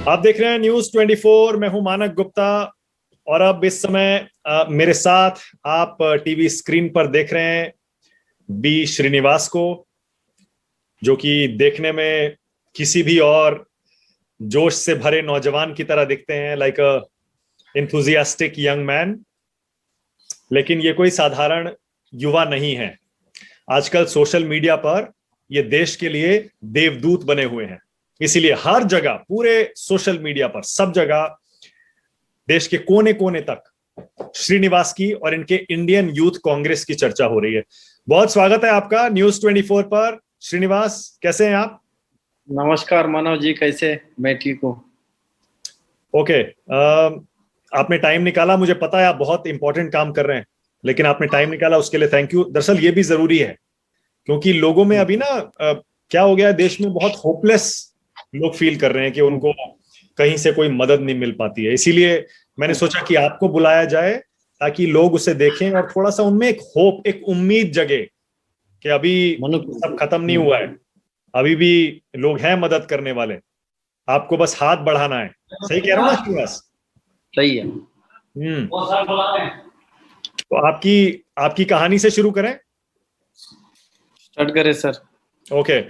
आप देख रहे हैं न्यूज 24। मैं हूं मानक गुप्ता और अब इस समय मेरे साथ आप टीवी स्क्रीन पर देख रहे हैं बी श्रीनिवास को, जो कि देखने में किसी भी और जोश से भरे नौजवान की तरह दिखते हैं, लाइक अ एंथुजियास्टिक यंग मैन। लेकिन ये कोई साधारण युवा नहीं है। आजकल सोशल मीडिया पर ये देश के लिए देवदूत बने हुए हैं। इसीलिए हर जगह, पूरे सोशल मीडिया पर, सब जगह, देश के कोने कोने तक श्रीनिवास की और इनके इंडियन यूथ कांग्रेस की चर्चा हो रही है। बहुत स्वागत है आपका न्यूज 24 पर। श्रीनिवास, कैसे हैं आप? नमस्कार मानव जी, कैसे? मैं ठीक हूँ। ओके, आपने टाइम निकाला। मुझे पता है आप बहुत इंपॉर्टेंट काम कर रहे हैं, लेकिन आपने टाइम निकाला, उसके लिए थैंक यू। दरअसल ये भी जरूरी है क्योंकि लोगों में अभी ना क्या हो गया है, देश में बहुत होपलेस लोग फील कर रहे हैं कि उनको कहीं से कोई मदद नहीं मिल पाती है। इसीलिए मैंने सोचा कि आपको बुलाया जाए ताकि लोग उसे देखें और थोड़ा सा उनमें एक होप, एक उम्मीद जगे कि अभी सब खत्म नहीं हुआ है, अभी भी लोग हैं मदद करने वाले, आपको बस हाथ बढ़ाना है। सही कह रहा हूँ ना श्रीनिवास? सही है। तो आपकी कहानी से शुरू करें? स्टार्ट करें सर। ओके,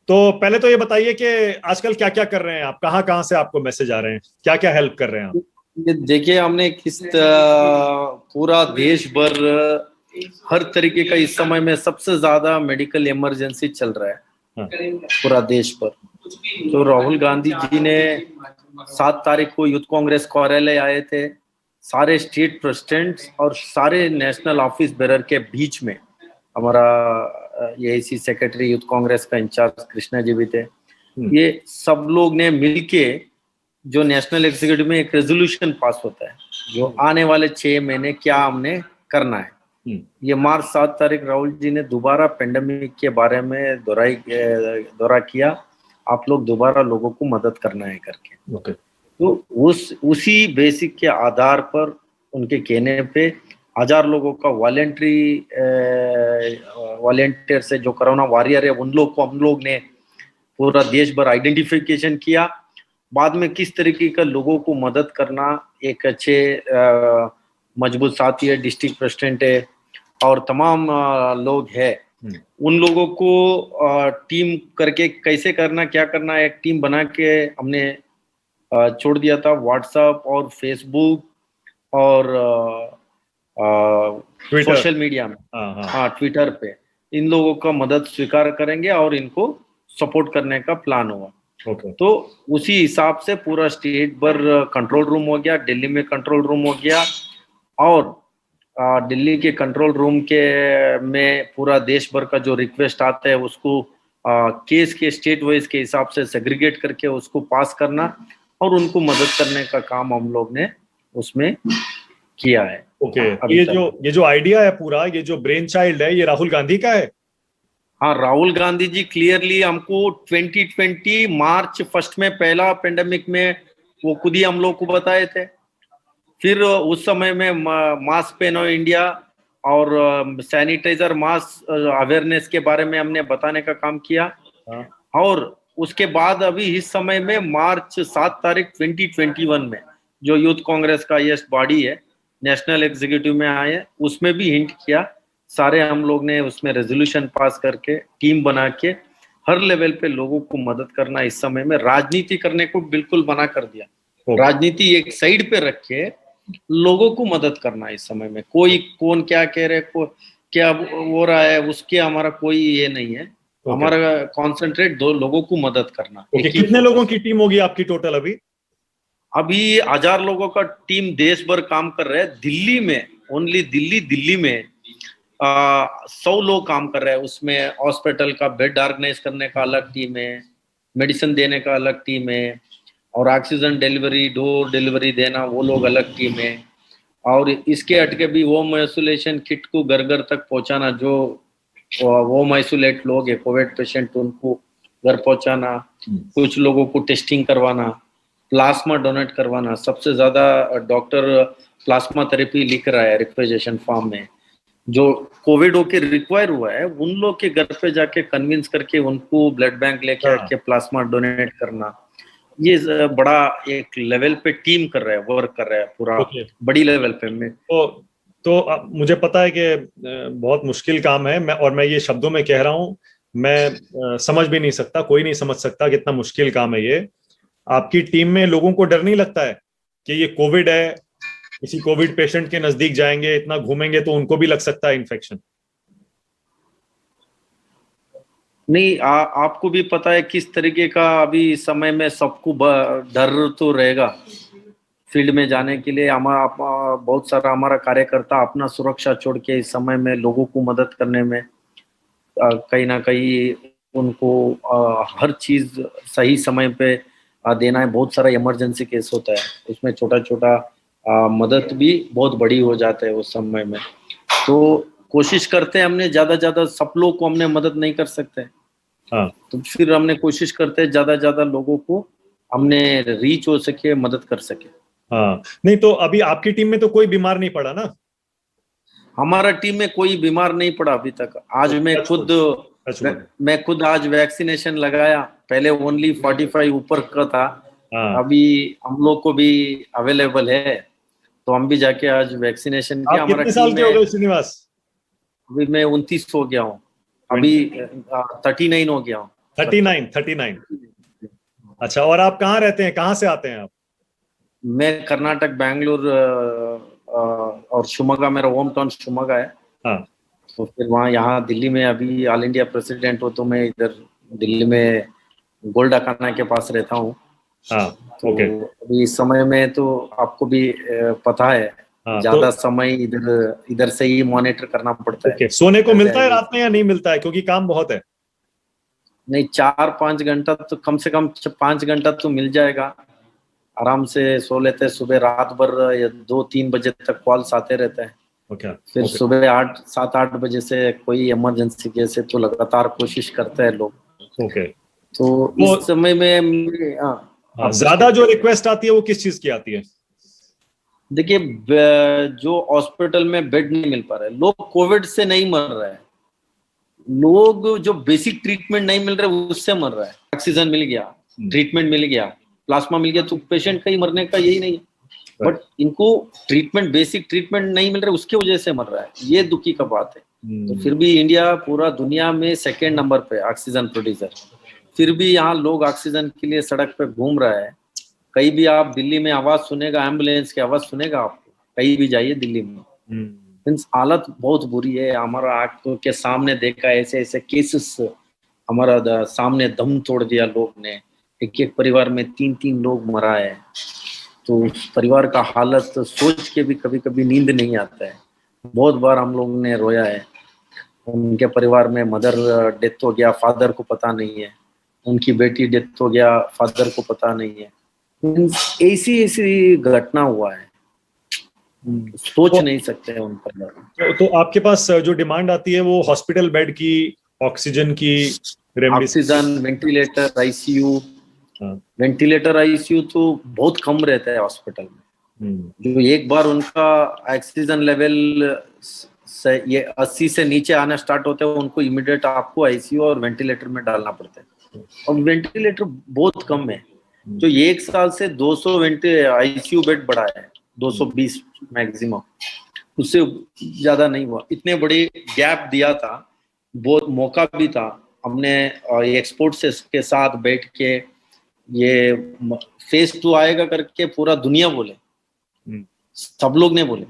तो पहले तो ये बताइए कि आजकल क्या क्या कर रहे हैं आप, कहाँ कहाँ से आपको मैसेज आ रहे हैं, क्या क्या हेल्प कर रहे हैं आप? ये देखिए, हमने पूरा देश भर हर तरीके का इस समय में सबसे ज्यादा मेडिकल इमरजेंसी चल रहा है। हाँ। पूरा देश पर। तो राहुल गांधी जी ने 7 तारीख को यूथ कांग्रेस कार्यालय आए थे। सारे स्टेट प्रेसिडेंट्स और सारे नेशनल ऑफिस बेरर के बीच में हमारा एआईसी सेक्रेटरी यूथ कांग्रेस का इंचार्ज कृष्णा जी भी थे। ये सब लोग ने मिलके जो नेशनल एग्जीक्यूटिव में एक रेजोल्यूशन पास होता है, जो आने वाले 6 महीने क्या हमने करना है। ये मार्च 7 तारीख राहुल जी ने दोबारा पेंडेमिक के बारे में दौरा किया, आप लोग दोबारा लोगों को मदद करना है करके। तो उसी बेसिक के आधार पर उनके कहने पे 1000 लोगों का वॉलेंटियर से जो कोरोना वॉरियर है उन लोग को हम लोग ने पूरा देश भर आइडेंटिफिकेशन किया। बाद में किस तरीके का लोगों को मदद करना, एक अच्छे मजबूत साथी है, डिस्ट्रिक्ट प्रेसिडेंट है और तमाम लोग है, उन लोगों को टीम करके कैसे करना, क्या करना, एक टीम बना के हमने छोड़ दिया था। व्हाट्सएप और फेसबुक और सोशल मीडिया में, ट्विटर पे इन लोगों का मदद स्वीकार करेंगे और इनको सपोर्ट करने का प्लान हुआ। तो उसी हिसाब से पूरा स्टेट भर कंट्रोल रूम हो गया, दिल्ली में कंट्रोल रूम हो गया और दिल्ली के कंट्रोल रूम के में पूरा देश भर का जो रिक्वेस्ट आता है उसको केस के स्टेट वाइज के हिसाब से सेग्रीगेट करके उसको पास करना और उनको मदद करने का काम हम लोग ने उसमें किया है। ये जो आइडिया है पूरा, ये जो ब्रेन चाइल्ड है, ये राहुल गांधी का है? हाँ, राहुल गांधी जी क्लियरली हमको 2020 मार्च 1 में पहला पेंडेमिक में वो खुद ही हम लोग को बताए थे। फिर उस समय में मास्क पहनो इंडिया और सैनिटाइजर मास्क अवेयरनेस के बारे में हमने बताने का काम किया। और उसके बाद अभी इस समय में मार्च 7 तारीख 2021 में जो यूथ कांग्रेस का ये बॉडी है, नेशनल एग्जीक्यूटिव में आए, उसमें भी हिंट किया। सारे हम लोग ने उसमें रेजोल्यूशन पास करके टीम बना के हर लेवल पे लोगों को मदद करना, इस समय में राजनीति करने को बिल्कुल मना कर दिया। राजनीति एक साइड पे रख के लोगों को मदद करना इस समय में, कोई कौन क्या कह रहे, क्या हो रहा है, उसके हमारा कोई ये नहीं है। हमारा कॉन्सेंट्रेट दो लोगों को मदद करना। कितने लोगों की टीम होगी आपकी टोटल? अभी 1000 लोगों का टीम देश भर काम कर रहे हैं। दिल्ली में, ओनली दिल्ली में 100 लोग काम कर रहे हैं। उसमें हॉस्पिटल का बेड ऑर्गेनाइज करने का अलग टीम है, मेडिसिन देने का अलग टीम है और ऑक्सीजन डिलीवरी, डोर डिलीवरी देना वो लोग अलग टीम है। और इसके हटके भी होम आइसोलेशन किट को घर घर तक पहुंचाना, जो होम आइसोलेट लोग है कोविड पेशेंट उनको घर पहुंचाना, कुछ लोगों को टेस्टिंग करवाना, प्लाज्मा डोनेट करवाना। सबसे ज्यादा डॉक्टर प्लाज्मा थेरेपी लिख रहा है रिक्वेजेशन फॉर्म में, जो कोविड होके रिक्वायर हुआ है उन लोग के घर पे जाके कन्विंस करके उनको ब्लड बैंक लेके आके प्लाज्मा डोनेट करना। ये बड़ा एक लेवल पे टीम कर रहा है, वर्क कर रहा है पूरा, ओके। बड़ी लेवल पे में। मुझे पता है कि बहुत मुश्किल काम है, मैं ये शब्दों में कह रहा हूँ, मैं समझ भी नहीं सकता, कोई नहीं समझ सकता कितना मुश्किल काम है ये। आपकी टीम में लोगों को डर नहीं लगता है कि ये कोविड है, किसी कोविड पेशेंट के नजदीक जाएंगे, इतना घूमेंगे तो उनको भी लग सकता है इन्फेक्शन? नहीं, आपको भी पता है किस तरीके का अभी समय में सबको डर तो रहेगा। फील्ड में जाने के लिए हमारा बहुत सारा हमारा कार्यकर्ता अपना सुरक्षा छोड़ के इस समय में लोगों को मदद करने में कहीं ना कहीं उनको हर चीज सही समय पे देना है। बहुत सारा इमरजेंसी केस होता है, उसमें छोटा छोटा मदद भी बहुत बड़ी हो जाता है उस समय में। तो कोशिश करते हैं, हमने ज्यादा सब लोग को हमने मदद नहीं कर सकते, हाँ तो फिर हमने कोशिश करते हैं ज्यादा लोगों को हमने रीच हो सके, मदद कर सके। हाँ। नहीं तो अभी आपकी टीम में तो कोई बीमार नहीं पड़ा ना? हमारा टीम में कोई बीमार नहीं पड़ा अभी तक। आज मैं खुद आज वैक्सीनेशन लगाया। पहले ओनली 45 ऊपर का था, हाँ। अभी हम लोग को भी अवेलेबल है, तो हम भी जाके आज वैक्सीनेशन किया। आप हमारा कितने साल टीम के हो में गए श्रीनिवास? अभी मैं 29 हो गया हूँ, अभी 39 हो गया हूँ। 39। अच्छा, और आप कहाँ रहते हैं, कहाँ से आते हैं आप? मैं कर्नाटक, बैंगलोर और शिवमोगा, मेरा होम टाउन शिवमोगा है। हाँ। तो फिर वहाँ यहाँ दिल्ली में अभी ऑल इंडिया प्रेसिडेंट हो, तो मैं इधर दिल्ली में गोल्डाखाना के पास रहता हूँ। हाँ। तो ओके। अभी इस समय में तो आपको भी पता है, हाँ तो ज्यादा समय इधर इधर से ही मॉनिटर करना पड़ता है। ओके, सोने को ऐसे मिलता है है ये। रात में या नहीं मिलता है, क्योंकि काम बहुत है? नहीं, 4-5 घंटा तो कम से कम 5 घंटा तो मिल जाएगा। आराम से सो लेते हैं, सुबह रात भर या 2-3 बजे तक कॉल्स आते रहते हैं। ओके। फिर ओके। सुबह 7-8 बजे से कोई इमरजेंसी केस है तो लगातार कोशिश करते हैं लोग। ओके। तो तो इस समय में आप कुछ ज्यादा कहते जो हैं? रिक्वेस्ट आती है वो किस चीज की आती है? देखिए, जो हॉस्पिटल में बेड नहीं मिल पा रहा है, लोग कोविड से नहीं मर रहे हैं, लोग जो बेसिक ट्रीटमेंट नहीं मिल रहा है उससे मर रहा है। ऑक्सीजन मिल गया, ट्रीटमेंट मिल गया, प्लाज्मा मिल गया, तो पेशेंट का ही मरने का यही नहीं है। बट इनको ट्रीटमेंट, बेसिक ट्रीटमेंट नहीं मिल रहा है, उसके वजह से मर रहा है, ये दुखी का बात है। तो फिर भी इंडिया पूरा दुनिया में 2nd नंबर पे ऑक्सीजन प्रोड्यूसर, फिर भी यहाँ लोग ऑक्सीजन के लिए सड़क पे घूम रहा है। कहीं भी आप दिल्ली में आवाज सुनेगा, एम्बुलेंस की आवाज सुनेगा आपको, कहीं भी जाइए दिल्ली में। मीन्स हालत बहुत बुरी है। हमारा आंखों के सामने देखा ऐसे ऐसे केसेस, हमारा सामने दम तोड़ दिया लोग ने। एक एक परिवार में 3-3 लोग मरा है। तो उस परिवार का हालत सोच के भी कभी कभी नींद नहीं आता है। बहुत बार हम लोग ने रोया है। उनके परिवार में मदर डेथ हो गया, फादर को पता नहीं है। उनकी बेटी डेथ हो गया, फादर को पता नहीं है। मीन्स ऐसी ऐसी घटना हुआ है, सोच तो, नहीं सकते हैं उन पर। तो आपके पास जो डिमांड आती है वो हॉस्पिटल बेड की, ऑक्सीजन की, रेमडेसिविर? Oxygen, ventilator, ICU. हाँ। वेंटिलेटर, आईसीयू तो बहुत कम रहता है हॉस्पिटल में। जो एक बार उनका ऑक्सीजन लेवल से ये 80 से नीचे आना स्टार्ट होता है, उनको इमीडिएट आपको आईसीयू और वेंटिलेटर में डालना पड़ता है। और वेंटिलेटर बहुत कम है। जो 1 साल से 200 आईसीयू बेड बढ़ा है, 220 मैक्सिमम, उससे ज्यादा नहीं हुआ। इतने बड़े गैप दिया था, बहुत मौका भी था। हमने एक्सपोर्ट से के साथ बैठ के ये फेज 2 आएगा करके पूरा दुनिया बोले, सब लोग ने बोले।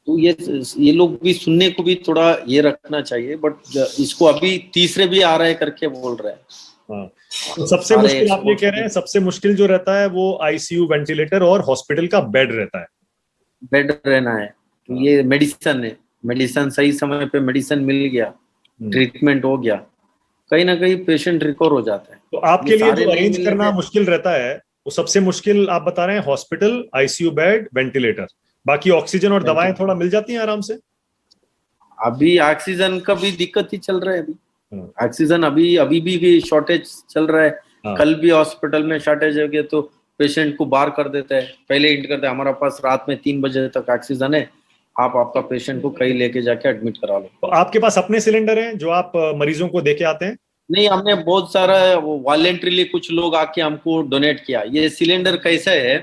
तो ये लोग भी सुनने को भी थोड़ा ये रखना चाहिए। बट इसको अभी तीसरे भी आ रहे करके बोल रहे हैं। हाँ। तो सबसे मुश्किल आप ये कह रहे हैं, सबसे मुश्किल जो रहता है वो आईसीयू, वेंटिलेटर और हॉस्पिटल का बेड रहता है। बेड रहना है। तो ये मेडिसिन है, मेडिसिन सही समय पे मेडिसिन मिल गया, ट्रीटमेंट हो गया, कहीं ना कहीं पेशेंट रिकवर हो जाता है। तो आपके लिए जो अरेंज करना मुश्किल रहता है वो सबसे मुश्किल आप बता रहे हैं हॉस्पिटल, आईसीयू बेड, वेंटिलेटर। बाकी ऑक्सीजन और दवाएं थोड़ा मिल जाती हैं आराम से। अभी ऑक्सीजन का भी दिक्कत ही चल रहा है। अभी ऑक्सीजन अभी भी शॉर्टेज चल रहा है। कल भी हॉस्पिटल में शॉर्टेज हो गया तो पेशेंट को बाहर कर देते हैं, पहले इंट करते हैं, हमारा पास रात में 3 बजे तक ऑक्सीजन है, आप आपका पेशेंट को कहीं लेके जाके एडमिट करा लो। तो आपके पास अपने सिलेंडर हैं जो आप मरीजों को देके आते हैं? नहीं, हमने बहुत सारा वॉलेंट्रीली कुछ लोग आके हमको डोनेट किया। ये सिलेंडर कैसा है,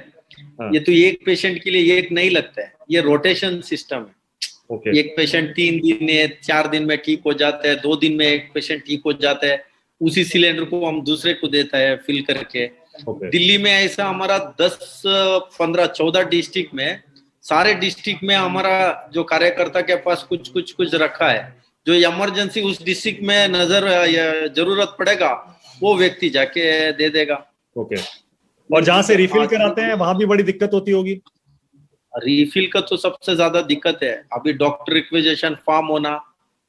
हाँ, ये तो एक पेशेंट के लिए एक नहीं लगता है, ये रोटेशन सिस्टम है। ओके एक पेशेंट 3 दिन में 4 दिन में ठीक हो जाता है, 2 दिन में एक पेशेंट ठीक हो जाता है, उसी सिलेंडर को हम दूसरे को देता है फिल करके। ओके दिल्ली में ऐसा हमारा 10, 15, 14 डिस्ट्रिक्ट में, सारे डिस्ट्रिक्ट में हमारा जो कार्यकर्ता के पास कुछ कुछ कुछ रखा है, जो इमरजेंसी उस डिस्ट्रिक्ट में नजर जरूरत पड़ेगा वो व्यक्ति जाके दे देगा। ओके। और जहां से रिफिल आज कराते हैं वहां भी बड़ी दिक्कत होती होगी। रिफिल का तो सबसे ज्यादा दिक्कत है। अभी डॉक्टर रिक्वेजेशन फॉर्म होना,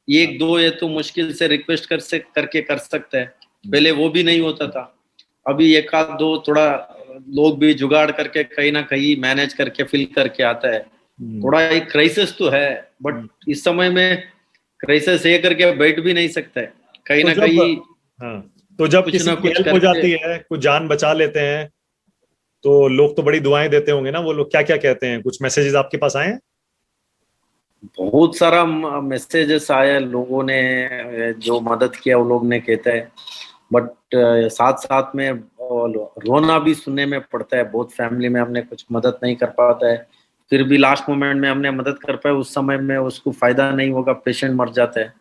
एक दो ये तो मुश्किल से रिक्वेस्ट करके कर सकते हैं, पहले वो भी नहीं होता था। अभी एक आध दो थोड़ा लोग भी जुगाड़ करके कहीं ना कहीं मैनेज करके फिल करके आता है। थोड़ा एक क्राइसिस तो है, बट इस समय में क्राइसिस ये करके बैठ भी नहीं सकता है, कहीं तो ना जब कहीं हाँ, तो जब कुछ किसी ना की कुछ हेल्प हो करके। जाती है, कुछ जान बचा लेते हैं, तो लोग तो बड़ी दुआएं देते होंगे ना। वो लोग क्या क्या कहते हैं? कुछ मैसेजेस आपके पास आए हैं? बहुत सारा मैसेजेस आया, लोगों ने जो मदद किया वो लोग ने कहता है, बट साथ साथ में रोना भी सुनने में पड़ता है। बहुत फैमिली में हमने कुछ मदद नहीं कर पाता है, फिर भी लास्ट मोमेंट में हमने मदद कर पाए, उस समय में उसको फायदा नहीं होगा, पेशेंट मर जाता है।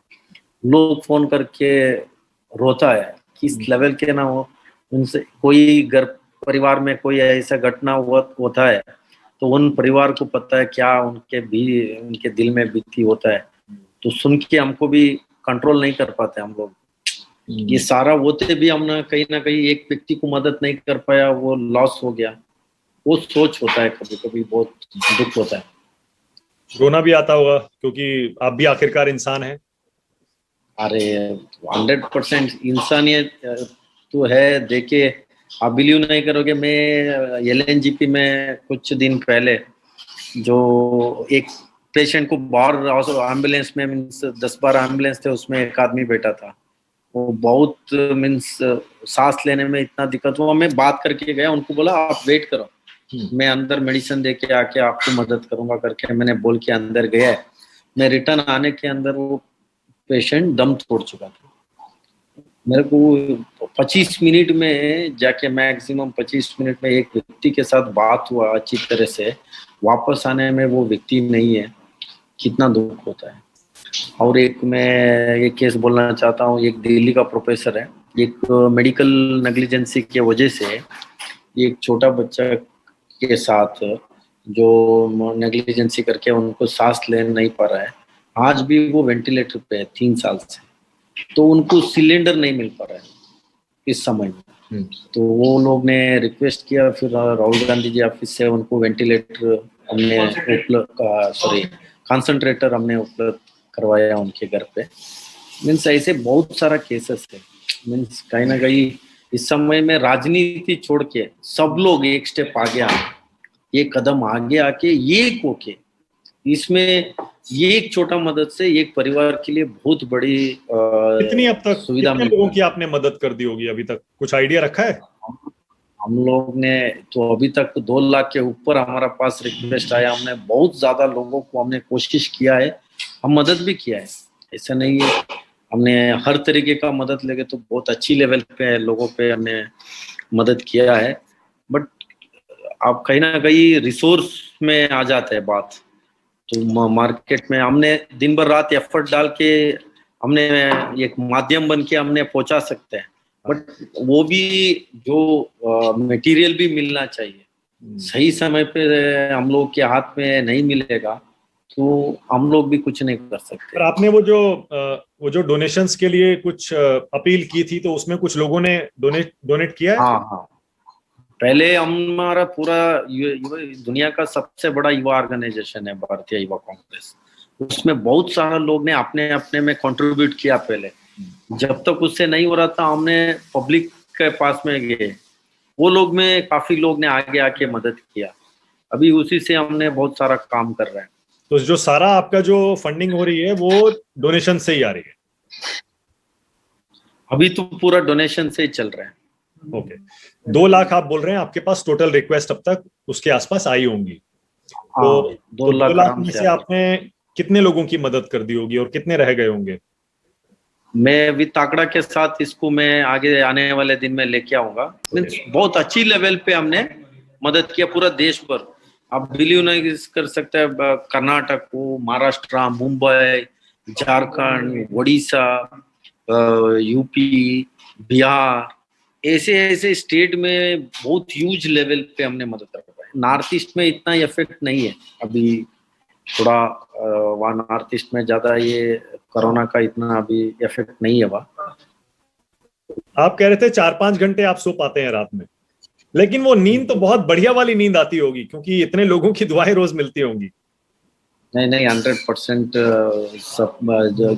लोग फोन करके रोता है, किस लेवल के ना हो, उनसे कोई घर परिवार में कोई ऐसा घटना होता है तो उन परिवार को पता है क्या उनके दिल में बीती होता है। तो सुन के हमको भी कंट्रोल नहीं कर पाते हम लोग। ये सारा होते भी हम ना कहीं एक व्यक्ति को मदद नहीं कर पाया, वो लॉस हो गया, वो सोच होता है, कभी कभी बहुत दुख होता है। रोना भी आता होगा क्योंकि आप भी आखिरकार इंसान हैं। अरे 100% इंसानियत तो है। देखिए, आप बिलीव नहीं करोगे, मैं LNGP में कुछ दिन पहले जो एक पेशेंट को बाहर एम्बुलेंस में, मीन्स 10-12 एम्बुलेंस थे, उसमें एक आदमी बैठा था। वो बहुत मीन्स सांस लेने में इतना दिक्कत हुआ। मैं बात करके गया, उनको बोला आप वेट करो, मैं अंदर मेडिसिन दे के आके आपको मदद करूंगा करके मैंने बोल के अंदर गया। मैं रिटर्न आने के अंदर वो पेशेंट दम तोड़ चुका था। मेरे को 25 मिनट में जाके, मैक्सिमम 25 मिनट में एक व्यक्ति के साथ बात हुआ अच्छी तरह से, वापस आने में वो व्यक्ति नहीं है, कितना दुख होता है। और एक मैं एक केस बोलना चाहता हूँ। एक दिल्ली का प्रोफेसर है, एक मेडिकल नेग्लिजेंसी की वजह से एक छोटा बच्चा के साथ जो नेग्लिजेंसी करके उनको सांस ले नहीं पा रहा है, आज भी वो वेंटिलेटर पे है 3 साल से, तो उनको सिलेंडर नहीं मिल पा रहा है इस समय में। तो वो लोग ने रिक्वेस्ट किया, फिर राहुल गांधी जी ऑफिस से उनको वेंटिलेटर हमने कॉन्सेंट्रेटर हमने उपलब्ध करवाया उनके घर पे। मीन्स ऐसे बहुत सारा केसेस है। मीन्स कहीं ना कहीं इस समय में राजनीति छोड़ के सब लोग एक स्टेप आगे आए, एक कदम आगे आके एक होके इसमें ये एक छोटा मदद से एक परिवार के लिए बहुत बड़ी कितनी अब तक सुविधा कितने मिल लोगों रहा की आपने मदद कर दी होगी अभी तक? कुछ आइडिया रखा है? है। हम लोग ने तो अभी तक 2 लाख के ऊपर हमारा पास रिक्वेस्ट आया। हमने बहुत ज्यादा लोगों को हमने कोशिश किया है, हम मदद भी किया है, ऐसा नहीं है। हमने हर तरीके का मदद लेके तो बहुत अच्छी लेवल पे लोगों पे हमने मदद किया है। बट आप कहीं ना कहीं रिसोर्स में आ जाते हैं बात, तो मार्केट में हमने दिन भर रात एफर्ट डाल के हमने एक माध्यम बन के हमने पहुंचा सकते हैं, बट वो भी जो मटेरियल भी मिलना चाहिए सही समय पे। हम लोग के हाथ में नहीं मिलेगा तो हम लोग भी कुछ नहीं कर सकते। पर आपने वो जो डोनेशंस के लिए कुछ अपील की थी, तो उसमें कुछ लोगों ने डोनेट किया है? हाँ हाँ, पहले हमारा पूरा दुनिया का सबसे बड़ा युवा ऑर्गेनाइजेशन है भारतीय युवा कांग्रेस, उसमें बहुत सारा लोग ने अपने अपने में कंट्रीब्यूट किया। पहले जब तक उससे नहीं हो रहा था, हमने पब्लिक के पास में गए, वो लोग में काफी लोग ने आगे आके मदद किया। अभी उसी से हमने बहुत सारा काम कर रहे हैं। तो जो सारा आपका जो फंडिंग हो रही है वो डोनेशन से ही आ रही है? अभी तो पूरा डोनेशन से ही चल रहा है। ओके। 2 लाख आप बोल रहे हैं आपके पास टोटल रिक्वेस्ट अब तक उसके आसपास आई होंगी। हाँ, तो 2 लाख 2 लाख आराम में से से आपने कितने लोगों की मदद कर दी होगी और कितने रह गए होंगे? मैं विद ताकड़ा के साथ इसको मैं आगे आने वाले दिन में लेके आऊंगा। मीन्स बहुत अच्छी लेवल पे हमने मदद किया पूरा देश पर। आप बिलीव नहीं कर सकते, कर्नाटक को, महाराष्ट्र, मुंबई, झारखंड, उड़ीसा, यूपी, बिहार, ऐसे ऐसे स्टेट में बहुत ह्यूज लेवल पे हमने मदद कर पाए। नॉर्थ ईस्ट में इतना इफेक्ट नहीं है अभी, थोड़ा वहाँ नॉर्थ ईस्ट में ज्यादा ये कोरोना का इतना अभी इफेक्ट नहीं है वहाँ। आप कह रहे थे 4-5 घंटे आप सो पाते हैं रात में, लेकिन वो नींद तो बहुत बढ़िया वाली नींद आती होगी, क्योंकि इतने लोगों की दुआएं रोज मिलती होंगी। नहीं 100% सब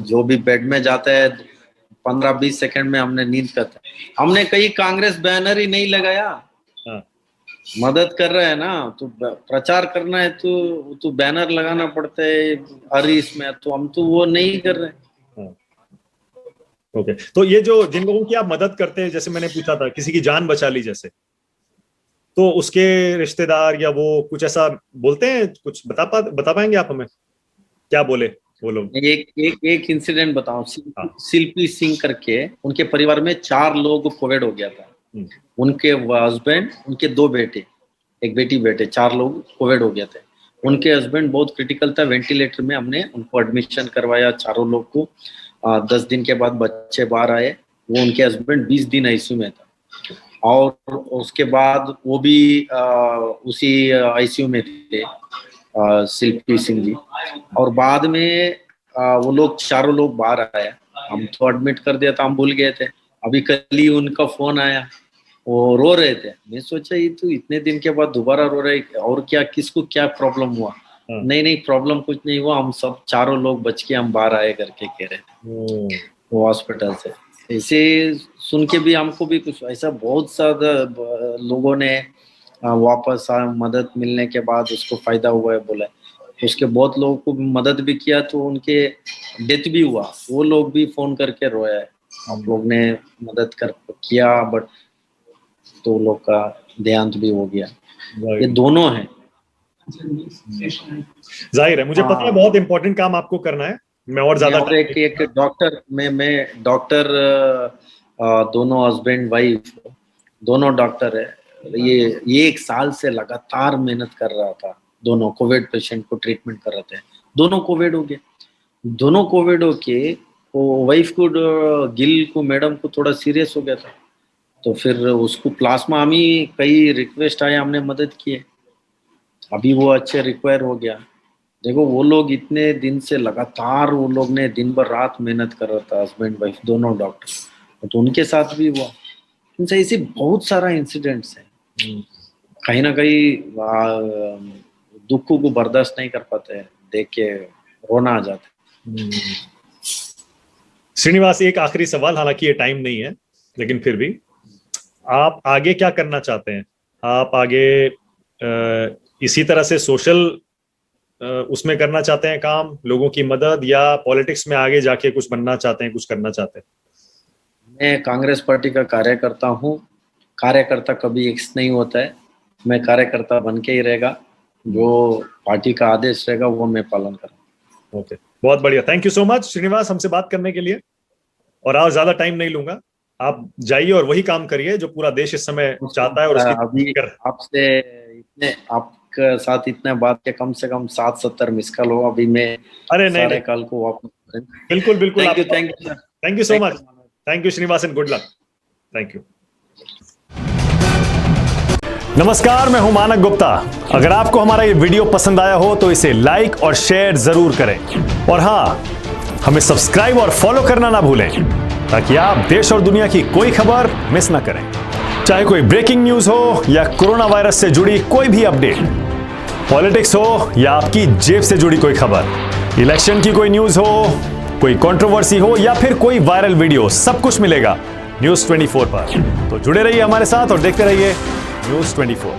जो भी बेड में जाता है 15-20 सेकंड में हमने नींद करते हैं। हमने कहीं कांग्रेस बैनर ही नहीं लगाया। हाँ। मदद कर रहे हैं ना, तो प्रचार करना है तो बैनर लगाना पड़ता है हर इसमें, तो हम तो वो नहीं कर रहे। ओके, तो ये जो जिन लोगों की आप मदद करते हैं, जैसे मैंने पूछा था किसी की जान बचा ली जैसे, तो उसके रिश्तेदार या वो कुछ ऐसा बोलते हैं, कुछ बता पाएंगे आप हमें क्या बोले वो लोग? एक इंसिडेंट बताऊं। शिल्पी सिंह करके उनके परिवार में 4 लोग कोविड हो गया था। उनके हस्बैंड, उनके 2 बेटे, एक बेटी बेटे, 4 लोग कोविड हो गया थे। उनके हस्बैंड बहुत क्रिटिकल था, वेंटिलेटर में हमने उनको एडमिशन करवाया, चारों लोग को। 10 दिन के बाद बच्चे बाहर आए। वो उनके हस्बैंड 20 दिन आईसीयू में था, और उसके बाद वो भी उसी आईसीयू में थे, शिल्पी सिंह जी। और बाद में वो लोग चारों लोग बाहर आए। हम तो एडमिट कर दिया था, हम भूल गए थे। अभी कल ही उनका फोन आया, वो रो रहे थे। मैं सोचा ये तो इतने दिन के बाद दोबारा रो रहे, और क्या, किसको क्या प्रॉब्लम हुआ? नहीं प्रॉब्लम कुछ नहीं हुआ, हम सब चारों लोग बच के हम बाहर आए करके कह रहे थे वो हॉस्पिटल से। ऐसे सुन के भी हमको भी कुछ ऐसा, बहुत ज्यादा लोगों ने वापस मदद मिलने के बाद उसको फायदा हुआ है बोला। उसके बहुत लोगों को मदद भी किया, तो उनके डेथ भी हुआ, वो लोग भी फोन करके रोया है, आप लोग ने मदद किया, बट तो लोग का देहांत भी हो गया। ये दोनों हैं। जाहिर है, मुझे पता है बहुत इंपॉर्टेंट काम आपको करना है। मैं और ज्यादा एक डॉक्टर, मैं डॉक्टर, दोनों हस्बैंड वाइफ दोनों डॉक्टर है। ये 1 साल से लगातार मेहनत कर रहा था, दोनों कोविड पेशेंट को ट्रीटमेंट कर रहे थे। दोनों कोविड हो गए, दोनों कोविड हो के वो वाइफ को, गिल को, मैडम को थोड़ा सीरियस हो गया था, तो फिर उसको प्लाज्मा, हम ही कई रिक्वेस्ट आए, हमने मदद किए, अभी वो अच्छे रिक्वायर हो गया। देखो वो लोग इतने दिन से लगातार, वो लोग ने दिन भर रात मेहनत कर रहा था, हस्बैंड वाइफ दोनों डॉक्टर, तो उनके साथ भी हुआ। इनसे ऐसे बहुत सारा इंसिडेंट्स है। कहीं ना कहीं दुख को बर्दाश्त नहीं कर पाते, देख के रोना आ जाता है। श्रीनिवास, एक आखिरी सवाल, हालांकि ये टाइम नहीं है, लेकिन फिर भी, आप आगे क्या करना चाहते हैं? आप आगे इसी तरह से सोशल उसमें करना चाहते हैं काम, लोगों की मदद, या पॉलिटिक्स में आगे जाके कुछ बनना चाहते हैं, कुछ करना चाहते हैं? मैं कांग्रेस पार्टी का कार्यकर्ता हूँ। कार्यकर्ता कभी एक्स नहीं होता है, मैं कार्यकर्ता बन के ही रहेगा। जो पार्टी का आदेश रहेगा वो मैं पालन करूँगा। ओके, बहुत बढ़िया। Thank you so much Srinivas हमसे बात करने के लिए, और आज ज्यादा टाइम नहीं लूंगा। आप जाइए और वही काम करिए जो पूरा देश इस समय चाहता है। और अभी आपसे आपके साथ इतने बात के कम से कम 7-70 मिस कॉल हो, अभी मैं सारे कॉल को वापस। बिल्कुल बिल्कुल, thank you so much. Thank you Srinivas and good luck. Thank you. नमस्कार, मैं हूं मानक गुप्ता। अगर आपको हमारा ये वीडियो पसंद आया हो तो इसे लाइक और शेयर जरूर करें, और हाँ, हमें सब्सक्राइब और फॉलो करना ना भूलें, ताकि आप देश और दुनिया की कोई खबर मिस ना करें। चाहे कोई ब्रेकिंग न्यूज हो या कोरोना वायरस से जुड़ी कोई भी अपडेट, पॉलिटिक्स हो या आपकी जेब से जुड़ी कोई खबर, इलेक्शन की कोई न्यूज हो, कोई कंट्रोवर्सी हो या फिर कोई वायरल वीडियो, सब कुछ मिलेगा News 24 पर। तो जुड़े रहिए हमारे साथ और देखते रहिए News 24।